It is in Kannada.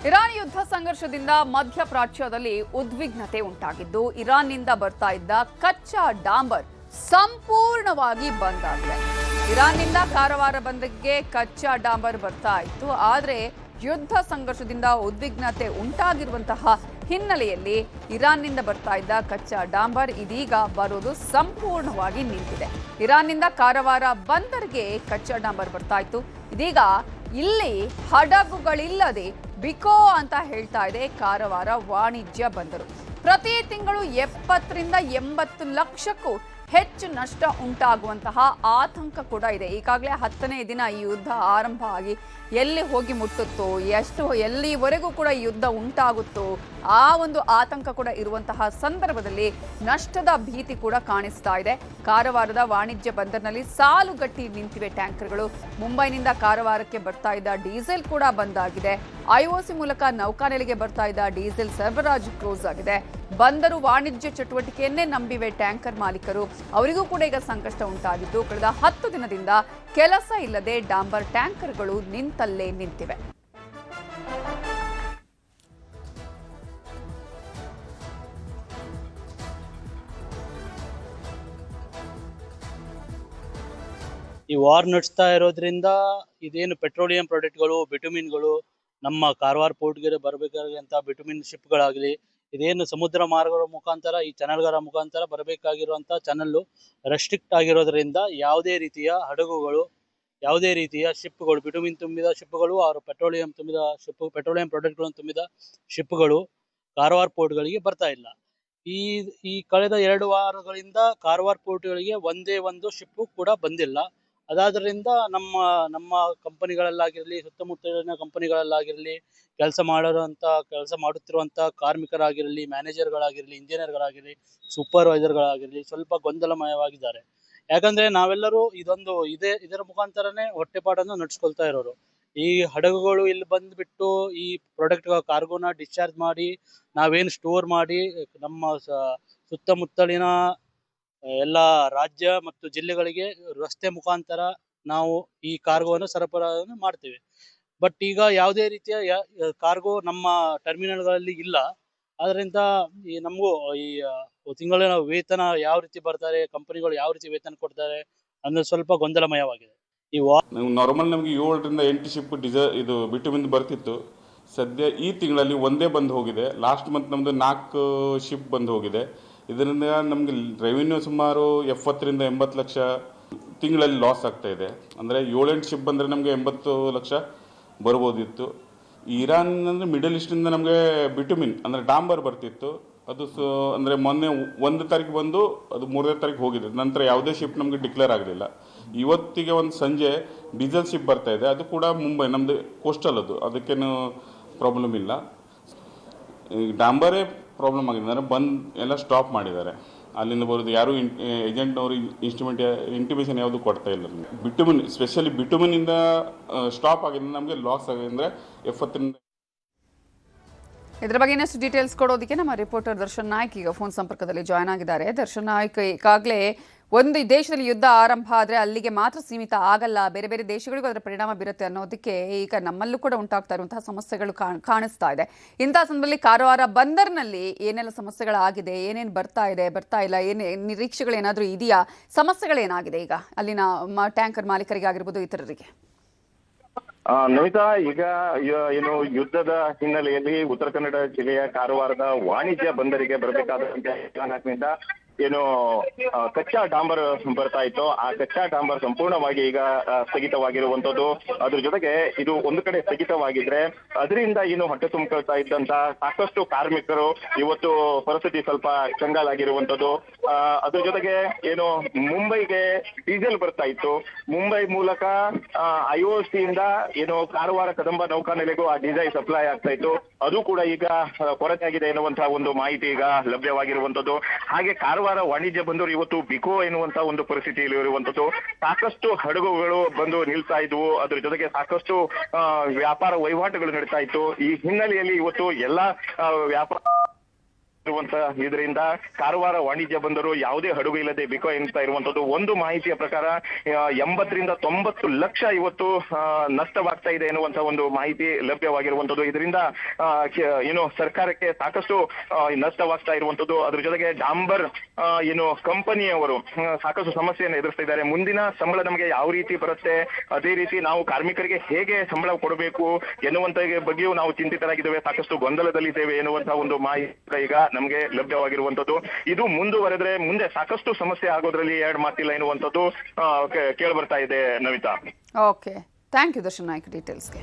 ಇರಾನ್ ಯುದ್ಧ ಸಂಘರ್ಷದಿಂದ ಮಧ್ಯಪ್ರಾಚ್ಯದಲ್ಲಿ ಉದ್ವಿಗ್ನತೆ ಉಂಟಾಗಿದ್ದು ಇರಾನ್ನಿಂದ ಬರ್ತಾ ಇದ್ದ ಕಚ್ಚಾ ಡಾಂಬರ್ ಸಂಪೂರ್ಣವಾಗಿ ಬಂದ್ ಆಗಿದೆ. ಇರಾನ್ನಿಂದ ಕಾರವಾರ ಬಂದರಿಗೆ ಕಚ್ಚಾ ಡಾಂಬರ್ ಬರ್ತಾ ಇತ್ತು. ಆದರೆ ಯುದ್ಧ ಸಂಘರ್ಷದಿಂದ ಉದ್ವಿಗ್ನತೆ ಉಂಟಾಗಿರುವಂತಹ ಹಿನ್ನೆಲೆಯಲ್ಲಿ ಇರಾನ್ನಿಂದ ಬರ್ತಾ ಇದ್ದ ಕಚ್ಚಾ ಡಾಂಬರ್ ಇದೀಗ ಬರೋದು ಸಂಪೂರ್ಣವಾಗಿ ನಿಂತಿದೆ. ಇರಾನ್ನಿಂದ ಕಾರವಾರ ಬಂದರಿಗೆ ಕಚ್ಚಾ ಡಾಂಬರ್ ಬರ್ತಾ ಇತ್ತು. ಇದೀಗ ಇಲ್ಲಿ ಹಡಗುಗಳಿಲ್ಲದೆ ಬಿಕೋ ಅಂತ ಹೇಳ್ತಾ ಇದೆ ಕಾರವಾರ ವಾಣಿಜ್ಯ ಬಂದರು. ಪ್ರತಿ ತಿಂಗಳು 70 ರಿಂದ 80 ಲಕ್ಷಕ್ಕೂ ಹೆಚ್ಚು ನಷ್ಟ ಉಂಟಾಗುವಂತಹ ಆತಂಕ ಕೂಡ ಇದೆ. ಈಗಾಗಲೇ 10ನೇ ದಿನ ಈ ಯುದ್ಧ ಆರಂಭ ಆಗಿ ಎಲ್ಲಿ ಹೋಗಿ ಮುಟ್ಟುತ್ತೋ, ಎಲ್ಲಿವರೆಗೂ ಕೂಡ ಈ ಯುದ್ಧ ಉಂಟಾಗುತ್ತೋ ಆ ಒಂದು ಆತಂಕ ಕೂಡ ಇರುವಂತಹ ಸಂದರ್ಭದಲ್ಲಿ ನಷ್ಟದ ಭೀತಿ ಕೂಡ ಕಾಣಿಸ್ತಾ ಇದೆ. ಕಾರವಾರದ ವಾಣಿಜ್ಯ ಬಂದರಿನಲ್ಲಿ ಸಾಲುಗಟ್ಟಿ ನಿಂತಿವೆ ಟ್ಯಾಂಕರ್ಗಳು. ಮುಂಬೈನಿಂದ ಕಾರವಾರಕ್ಕೆ ಬರ್ತಾ ಇದ್ದ ಡೀಸೆಲ್ ಕೂಡ ಬಂದಾಗಿದೆ. ಐಒಸಿ ಮೂಲಕ ನೌಕಾನೆಲೆಗೆ ಬರ್ತಾ ಇದ್ದ ಡೀಸೆಲ್ ಸರಬರಾಜು ಕ್ಲೋಸ್ ಆಗಿದೆ. ಬಂದರು ವಾಣಿಜ್ಯ ಚಟುವಟಿಕೆಯನ್ನೇ ನಂಬಿವೆ ಟ್ಯಾಂಕರ್ ಮಾಲೀಕರು. ಅವರಿಗೂ ಕೂಡ ಈಗ ಸಂಕಷ್ಟ ಉಂಟಾಗಿದ್ದು ಕಳೆದ 10 ದಿನದಿಂದ ಕೆಲಸ ಇಲ್ಲದೆ ಡಾಂಬರ್ ಟ್ಯಾಂಕರ್ಗಳು ನಿಂತಲ್ಲೇ ನಿಂತಿವೆ. ಈ ವಾರ್ ನಡೆಸ್ತಾ ಇರೋದ್ರಿಂದ ಇದೇನು ಪೆಟ್ರೋಲಿಯಂ ಪ್ರಾಡಕ್ಟ್ಗಳು, ಬಿಟುಮಿನ್ಗಳು ನಮ್ಮ ಕಾರವಾರ ಪೋರ್ಟ್ಗೆ ಬರಬೇಕಾಗಿರುವಂತಹ ಬಿಟುಮಿನ್ ಶಿಪ್ಗಳಾಗಲಿ, ಇದೇನು ಸಮುದ್ರ ಮಾರ್ಗಗಳ ಮುಖಾಂತರ ಈ ಚಾನಲ್ಗಳ ಮುಖಾಂತರ ಬರಬೇಕಾಗಿರುವಂತಹ ಚಾನಲ್ಲು ರೆಸ್ಟ್ರಿಕ್ಟ್ ಆಗಿರೋದ್ರಿಂದ ಯಾವುದೇ ರೀತಿಯ ಹಡಗುಗಳು, ಯಾವುದೇ ರೀತಿಯ ಶಿಪ್ಗಳು, ಬಿಟುಮಿನ್ ತುಂಬಿದ ಶಿಪ್ಗಳು, ಅವರು ಪೆಟ್ರೋಲಿಯಂ ತುಂಬಿದ ಶಿಪ್, ಪೆಟ್ರೋಲಿಯಂ ಪ್ರಾಡಕ್ಟ್ಗಳನ್ನು ತುಂಬಿದ ಶಿಪ್ಗಳು ಕಾರವಾರ ಪೋರ್ಟ್ಗಳಿಗೆ ಬರ್ತಾ ಇಲ್ಲ. ಈ ಕಳೆದ 2 ವಾರಗಳಿಂದ ಕಾರವಾರ ಪೋರ್ಟ್ಗಳಿಗೆ ಒಂದೇ ಒಂದು ಶಿಪ್ಪು ಕೂಡ ಬಂದಿಲ್ಲ. ಅದಾದ್ರಿಂದ ನಮ್ಮ ಕಂಪನಿಗಳಲ್ಲಾಗಿರಲಿ, ಸುತ್ತಮುತ್ತಲಿನ ಕಂಪನಿಗಳಲ್ಲಾಗಿರಲಿ, ಕೆಲಸ ಮಾಡುತ್ತಿರುವಂಥ ಕಾರ್ಮಿಕರಾಗಿರಲಿ, ಮ್ಯಾನೇಜರ್ಗಳಾಗಿರಲಿ, ಇಂಜಿನಿಯರ್ಗಳಾಗಿರಲಿ, ಸೂಪರ್ವೈಸರ್ಗಳಾಗಿರಲಿ ಸ್ವಲ್ಪ ಗೊಂದಲಮಯವಾಗಿದ್ದಾರೆ. ಯಾಕಂದ್ರೆ ನಾವೆಲ್ಲರೂ ಇದರ ಮುಖಾಂತರನೇ ಹೊಟ್ಟೆಪಾಡನ್ನು ನಡೆಸ್ಕೊಳ್ತಾ ಇರೋರು. ಈ ಹಡಗುಗಳು ಇಲ್ಲಿ ಬಂದ್ಬಿಟ್ಟು ಈ ಪ್ರಾಡಕ್ಟ್ ಕಾರ್ಗೋನ ಡಿಸ್ಚಾರ್ಜ್ ಮಾಡಿ ನಾವೇನು ಸ್ಟೋರ್ ಮಾಡಿ ನಮ್ಮ ಸುತ್ತಮುತ್ತಲಿನ ಎಲ್ಲ ರಾಜ್ಯ ಮತ್ತು ಜಿಲ್ಲೆಗಳಿಗೆ ರಸ್ತೆ ಮುಖಾಂತರ ನಾವು ಈ ಕಾರ್ಗೋವನ್ನು ಸರಬರಾಜು ಮಾಡ್ತೇವೆ. ಬಟ್ ಈಗ ಯಾವುದೇ ರೀತಿಯ ಕಾರ್ಗೋ ನಮ್ಮ ಟರ್ಮಿನಲ್ಗಳಲ್ಲಿ ಇಲ್ಲ. ಅದರಿಂದ ನಮಗೂ ಈ ತಿಂಗಳಿನ ವೇತನ ಯಾವ ರೀತಿ ಬರ್ತಾರೆ, ಕಂಪನಿಗಳು ಯಾವ ರೀತಿ ವೇತನ ಕೊಡ್ತಾರೆ ಅನ್ನೋದು ಸ್ವಲ್ಪ ಗೊಂದಲಮಯವಾಗಿದೆ. ನಾರ್ಮಲ್ ನಮಗೆ 7 ರಿಂದ 8 ಶಿಪ್ ಇದು ಬಿಟುಮಿನ್ ಬರ್ತಿತ್ತು. ಸದ್ಯ ಈ ತಿಂಗಳಲ್ಲಿ ಒಂದೇ ಬಂದು ಹೋಗಿದೆ. ಲಾಸ್ಟ್ ಮಂತ್ ನಮ್ಮದು 4 ಶಿಪ್ ಬಂದು ಹೋಗಿದೆ. ಇದರಿಂದ ನಮಗೆ ರೆವಿನ್ಯೂ ಸುಮಾರು 70 ರಿಂದ 80 ಲಕ್ಷ ತಿಂಗಳಲ್ಲಿ ಲಾಸ್ ಆಗ್ತಾ ಇದೆ. ಅಂದರೆ 7-8 ಶಿಪ್ ಬಂದರೆ ನಮಗೆ 80 ಲಕ್ಷ ಬರ್ಬೋದಿತ್ತು. ಇರಾನ್ ಅಂದರೆ ಮಿಡಲ್ ಈಸ್ಟಿಂದ ನಮಗೆ ಬಿಟುಮಿನ್ ಅಂದರೆ ಡಾಂಬರ್ ಬರ್ತಿತ್ತು. ಅದು ಅಂದರೆ ಮೊನ್ನೆ 1 ತಾರೀಕು ಬಂದು ಅದು 3ನೇ ತಾರೀಕು ಹೋಗಿದೆ. ನಂತರ ಯಾವುದೇ ಶಿಪ್ ನಮಗೆ ಡಿಕ್ಲೇರ್ ಆಗಲಿಲ್ಲ. ಇವತ್ತಿಗೆ ಒಂದು ಸಂಜೆ ಡೀಸೆಲ್ ಶಿಪ್ ಬರ್ತಾ ಇದೆ. ಅದು ಕೂಡ ಮುಂಬೈ, ನಮ್ಮದು ಕೋಸ್ಟಲ್, ಅದಕ್ಕೇನು ಪ್ರಾಬ್ಲಮ್ ಇಲ್ಲ. ಈ ಡಾಂಬರೇ ಪ್ರಾಬ್ಲಮ್ ಆಗಿದೆ. ಅಂದರೆ ಎಲ್ಲ ಸ್ಟಾಪ್ ಮಾಡಿದ್ದಾರೆ. ಅಲ್ಲಿಂದ ಬರೋದು ಯಾರು ಏಜೆಂಟ್ನವರು ಇಂಟಿಮೇಷನ್ ಯಾವುದು ಕೊಡ್ತಾ ಇಲ್ಲ. ಬಿಟುಮಿನ್, ಸ್ಪೆಷಲಿ ಬಿಟುಮಿನಿಂದ ಸ್ಟಾಪ್ ಆಗಿದೆ. ನಮಗೆ ಲಾಸ್ ಆಗಿದೆ. ಅಂದರೆ 70 ಇದರ ಬಗ್ಗೆ ಇನ್ನಷ್ಟು ಡೀಟೇಲ್ಸ್ ಕೊಡೋದಕ್ಕೆ ನಮ್ಮ ರಿಪೋರ್ಟರ್ ದರ್ಶನ್ ನಾಯ್ಕ್ ಈಗ ಫೋನ್ ಸಂಪರ್ಕದಲ್ಲಿ ಜಾಯ್ನ್ ಆಗಿದ್ದಾರೆ. ದರ್ಶನ್ ನಾಯ್ಕ್, ಈಗಾಗಲೇ ಒಂದು ದೇಶದಲ್ಲಿ ಯುದ್ಧ ಆರಂಭ ಆದರೆ ಅಲ್ಲಿಗೆ ಮಾತ್ರ ಸೀಮಿತ ಆಗಲ್ಲ, ಬೇರೆ ಬೇರೆ ದೇಶಗಳಿಗೂ ಅದರ ಪರಿಣಾಮ ಬೀರುತ್ತೆ ಅನ್ನೋದಕ್ಕೆ ಈಗ ನಮ್ಮಲ್ಲೂ ಕೂಡ ಉಂಟಾಗ್ತಾ ಇರುವಂತಹ ಸಮಸ್ಯೆಗಳು ಕಾಣಿಸ್ತಾ ಇದೆ. ಇಂತಹ ಸಂದರ್ಭದಲ್ಲಿ ಕಾರವಾರ ಬಂದರ್ನಲ್ಲಿ ಏನೆಲ್ಲ ಸಮಸ್ಯೆಗಳಾಗಿದೆ, ಏನೇನು ಬರ್ತಾ ಇಲ್ಲ, ನಿರೀಕ್ಷೆಗಳು ಏನಾದರೂ ಇದೆಯಾ, ಸಮಸ್ಯೆಗಳೇನಾಗಿದೆ ಈಗ ಅಲ್ಲಿನ ಟ್ಯಾಂಕರ್ ಮಾಲೀಕರಿಗಾಗಿರ್ಬೋದು, ಇತರರಿಗೆ? ನಮಿತಾ, ಈಗ ಏನು ಯುದ್ಧದ ಹಿನ್ನೆಲೆಯಲ್ಲಿ ಉತ್ತರ ಕನ್ನಡ ಜಿಲ್ಲೆಯ ಕಾರವಾರದ ವಾಣಿಜ್ಯ ಬಂದರಿಗೆ ಬರಬೇಕಾದಂತ ಏನು ಕಚ್ಚಾ ಡಾಂಬರ್ ಬರ್ತಾ ಇತ್ತು, ಆ ಕಚ್ಚಾ ಡಾಂಬರ್ ಸಂಪೂರ್ಣವಾಗಿ ಈಗ ಸ್ಥಗಿತವಾಗಿರುವಂತದ್ದು. ಅದ್ರ ಜೊತೆಗೆ ಇದು ಒಂದು ಕಡೆ ಸ್ಥಗಿತವಾಗಿದ್ರೆ ಅದರಿಂದ ಏನು ಹೊಟ್ಟೆ ತುಂಬಿಕೊಳ್ತಾ ಇದ್ದಂತ ಸಾಕಷ್ಟು ಕಾರ್ಮಿಕರು ಇವತ್ತು ಪರಿಸ್ಥಿತಿ ಸ್ವಲ್ಪ ಕಂಗಾಲಾಗಿರುವಂತದ್ದು. ಅದ್ರ ಜೊತೆಗೆ ಏನು ಮುಂಬೈಗೆ ಡೀಸೆಲ್ ಬರ್ತಾ ಇತ್ತು, ಮುಂಬೈ ಮೂಲಕ IOC ಇಂದ ಏನು ಕಾರವಾರ ಕದಂಬ ನೌಕಾನೆಲೆಗೂ ಆ ಡೀಸೆಲ್ ಸಪ್ಲೈ ಆಗ್ತಾ ಇತ್ತು. ಅದು ಕೂಡ ಈಗ ಕೊರತೆ ಆಗಿದೆ ಎನ್ನುವಂತಹ ಒಂದು ಮಾಹಿತಿ ಈಗ ಲಭ್ಯವಾಗಿರುವಂತದ್ದು. ಹಾಗೆ ಕಾರವಾರ ವಾಣಿಜ್ಯ ಬಂದರು ಇವತ್ತು ಬಿಕೋ ಎನ್ನುವಂತ ಒಂದು ಪರಿಸ್ಥಿತಿಯಲ್ಲಿ ಇರುವಂತದ್ದು. ಸಾಕಷ್ಟು ಹಡಗುಗಳು ಬಂದು ನಿಲ್ತಾ ಇದ್ವು. ಅದ್ರ ಜೊತೆಗೆ ಸಾಕಷ್ಟು ವ್ಯಾಪಾರ ವಹಿವಾಟುಗಳು ನಡೀತಾ ಇತ್ತು. ಈ ಹಿನ್ನೆಲೆಯಲ್ಲಿ ಇವತ್ತು ಎಲ್ಲಾ ವ್ಯಾಪಾರ ಇದರಿಂದ ಕಾರವಾರ ವಾಣಿಜ್ಯ ಬಂದರು ಯಾವುದೇ ಹಡಗು ಇಲ್ಲದೆ ಬಿಕೋ ಎನ್ನುತ್ತಾ ಇರುವಂತದ್ದು. ಒಂದು ಮಾಹಿತಿಯ ಪ್ರಕಾರ 80 ರಿಂದ 90 ಲಕ್ಷ ಇವತ್ತು ನಷ್ಟವಾಗ್ತಾ ಇದೆ ಎನ್ನುವಂತ ಒಂದು ಮಾಹಿತಿ ಲಭ್ಯವಾಗಿರುವಂತದ್ದು. ಇದರಿಂದ ಏನು ಸರ್ಕಾರಕ್ಕೆ ಸಾಕಷ್ಟು ನಷ್ಟವಾಗ್ತಾ ಇರುವಂತದ್ದು. ಅದ್ರ ಜೊತೆಗೆ ಡಾಂಬರ್ ಏನು ಕಂಪನಿಯವರು ಸಾಕಷ್ಟು ಸಮಸ್ಯೆಯನ್ನು ಎದುರಿಸ್ತಾ ಇದ್ದಾರೆ. ಮುಂದಿನ ಸಂಬಳ ನಮಗೆ ಯಾವ ರೀತಿ ಬರುತ್ತೆ, ಅದೇ ರೀತಿ ನಾವು ಕಾರ್ಮಿಕರಿಗೆ ಹೇಗೆ ಸಂಬಳ ಕೊಡಬೇಕು ಎನ್ನುವಂತ ಬಗ್ಗೆಯೂ ನಾವು ಚಿಂತಿತರಾಗಿದ್ದೇವೆ, ಸಾಕಷ್ಟು ಗೊಂದಲದಲ್ಲಿದ್ದೇವೆ ಎನ್ನುವಂತಹ ಒಂದು ಮಾಹಿತಿ ಈಗ ನಮಗೆ ಲಭ್ಯವಾಗಿರುವಂತದ್ದು. ಇದು ಮುಂದುವರೆದ್ರೆ ಮುಂದೆ ಸಾಕಷ್ಟು ಸಮಸ್ಯೆ ಆಗೋದ್ರಲ್ಲಿ ಎರಡು ಮಾತಿಲ್ಲ ಎನ್ನುವಂಥದ್ದು ಕೇಳಿ ಬರ್ತಾ ಇದೆ Navita. Okay, thank you Darshan Naik ಡೀಟೇಲ್ಸ್ಗೆ.